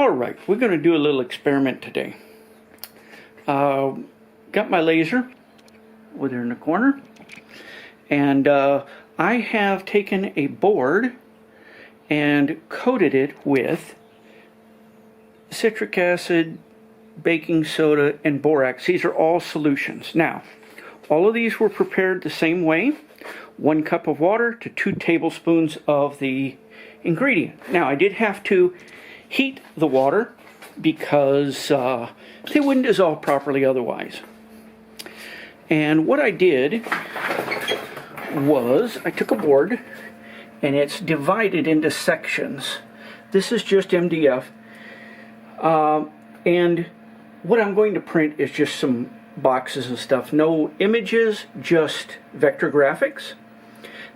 Alright, we're going to do a little experiment today. Got my laser over there in the corner, and I have taken a board and coated it with citric acid, baking soda, and borax. These are all solutions. Now, all of these were prepared the same way. 1 cup of water to 2 tablespoons of the ingredient. Now, I did have to heat the water because they wouldn't dissolve properly otherwise. And what I did was I took a board and it's divided into sections. This is just MDF. And what I'm going to print is just some boxes and stuff. No images, just vector graphics.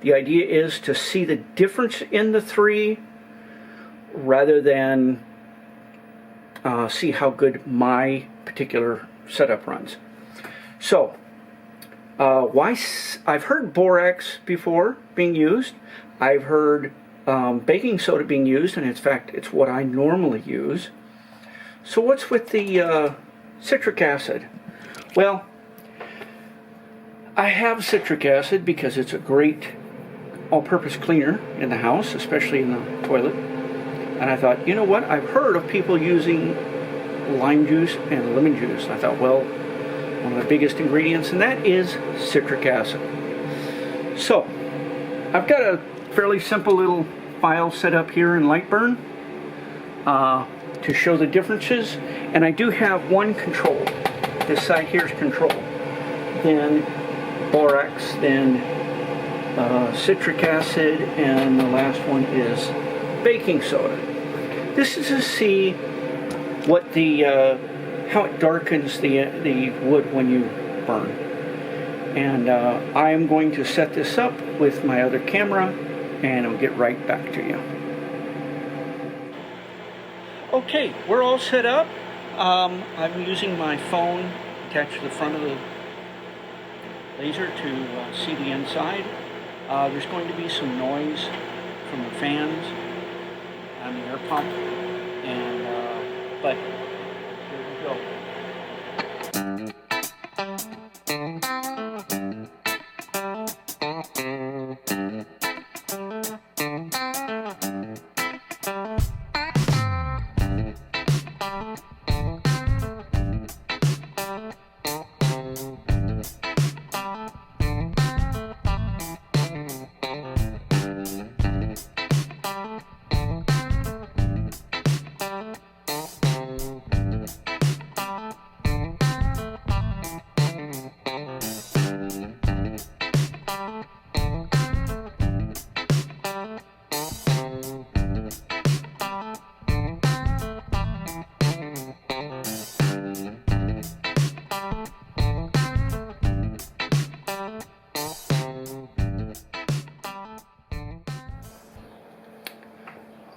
The idea is to see the difference in the three rather than see how good my particular setup runs. So, I've heard borax before being used. I've heard baking soda being used, and in fact, it's what I normally use. So what's with the citric acid? Well, I have citric acid because it's a great all-purpose cleaner in the house, especially in the toilet. And I thought, you know what? I've heard of people using lime juice and lemon juice. I thought, well, one of the biggest ingredients in that is citric acid. So, I've got a fairly simple little file set up here in Lightburn to show the differences. And I do have one control. This side here is control. Then borax, then citric acid, and the last one is baking soda. This is to see what the how it darkens the wood when you burn. And I am going to set this up with my other camera, and I'll get right back to you. Okay, we're all set up. I'm using my phone attached to the front of the laser to see the inside. There's going to be some noise from the fans and the air pump, and but here we go.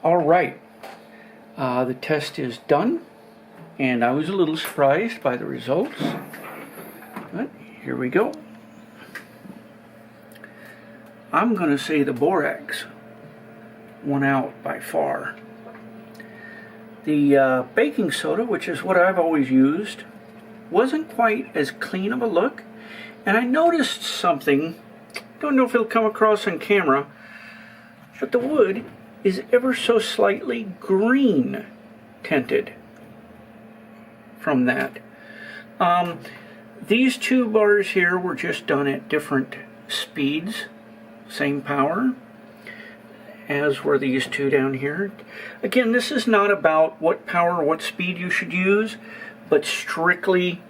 All right, the test is done, and I was a little surprised by the results, but here we go. I'm going to say the borax won out by far. The baking soda, which is what I've always used, wasn't quite as clean of a look, and I noticed something, don't know if it'll come across on camera, but the wood is ever so slightly green tinted from that. These two bars here were just done at different speeds, same power, as were these two down here. Again, this is not about what power, what speed you should use, but strictly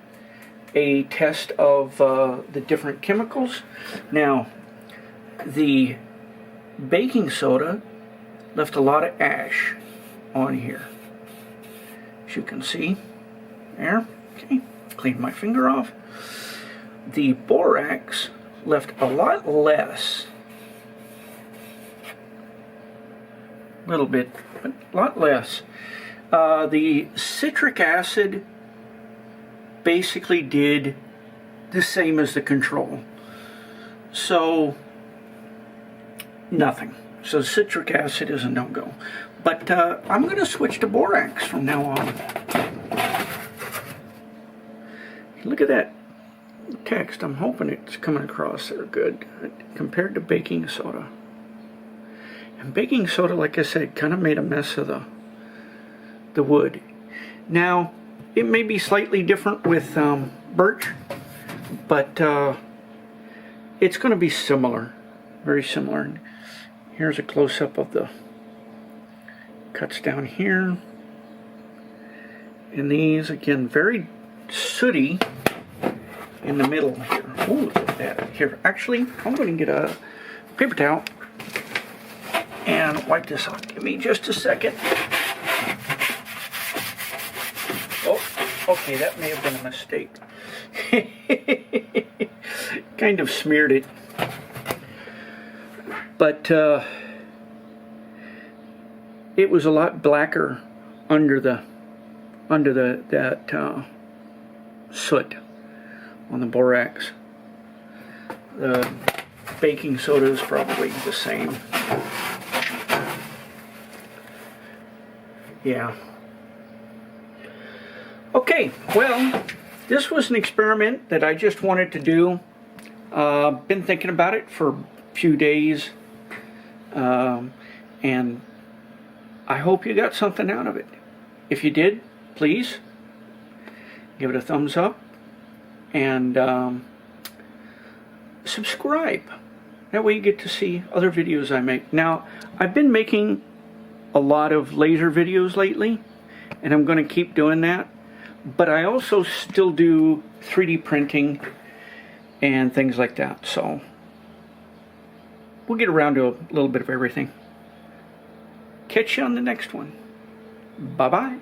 a test of the different chemicals. Now, the baking soda left a lot of ash on here, as you can see there. Okay, clean my finger off. The borax left a lot less, a little bit, but a lot less. The citric acid basically did the same as the control, so nothing. So citric acid is a no-go. But I'm going to switch to borax from now on. Look at that text. I'm hoping it's coming across there good compared to baking soda. And baking soda, like I said, kind of made a mess of the wood. Now, it may be slightly different with birch, but it's going to be similar, very similar. Here's a close-up of the cuts down here. And these, again, very sooty in the middle here. Oh, look at that. Here, actually, I'm going to get a paper towel and wipe this off. Give me just a second. Oh, okay, that may have been a mistake. Kind of smeared it. But it was a lot blacker under that soot on the borax. The baking soda is probably the same. Yeah. Okay, well, this was an experiment that I just wanted to do. Been thinking about it for a few days, and I hope you got something out of it. If you did, please give it a thumbs up and subscribe. That way you get to see other videos I make. Now, I've been making a lot of laser videos lately, and I'm going to keep doing that. But I also still do 3D printing and things like that. So we'll get around to a little bit of everything. Catch you on the next one. Bye-bye.